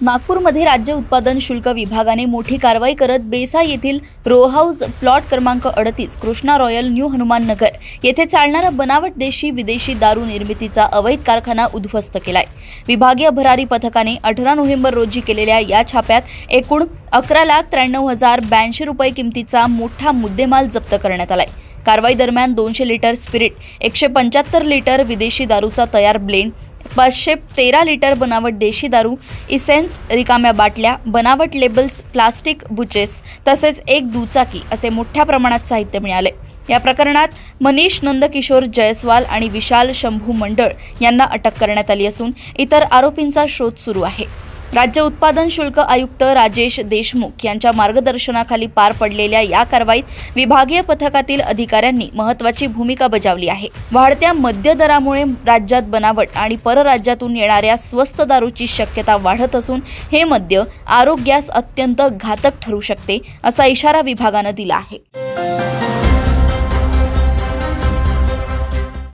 नागपूरमध्ये राज्य उत्पादन शुल्क विभागाने मोठी कारवाई करत बेसा येथील रो हाऊस प्लॉट क्रमांक 38 कृष्णा रॉयल न्यू हनुमान नगर येथे चालणारा बनावट देशी विदेशी दारू निर्मितीचा अवैध कारखाना उद्ध्वस्त केलाय। विभागीय भरारी पथकाने 18 नोव्हेंबर रोजी केलेल्या या छाप्यात एकूण 11,93,082 रुपये किमतीचा मोठा मुद्देमाल जप्त करण्यात आलाय। कारवाई दरम्यान 200 लिटर स्पिरिट, 175 लिटर विदेशी दारूचा तयार ब्लेंड, 513 लिटर बनावट देशी दारू, इसेन्स, रिकाम्या बाटल्या, बनावट लेबल्स, प्लास्टिक बुचेस तसेच एक दुचाकी असे मोठ्या प्रमाणात साहित्य मिळाले। या प्रकरणात मनीष नंदकिशोर जयस्वाल आणि विशाल शंभू मंडळ यांना अटक करण्यात आली असून इतर आरोपींचा शोध सुरू आहे। राज्य उत्पादन शुल्क आयुक्त राजेश देशमुख यांच्या मार्गदर्शनाखाली पार पडलेल्या या कारवाईत विभागीय पथकातील अधिकाऱ्यांनी महत्त्वाची भूमिका बजावली आहे। वाढत्या मद्य दरामुळे राज्यात बनावट आणि परराज्यातून येणाऱ्या स्वस्त दारूची शक्यता वाढत असून हे मद्य आरोग्यास अत्यंत घातक ठरू शकते असा इशारा विभागाने दिला आहे।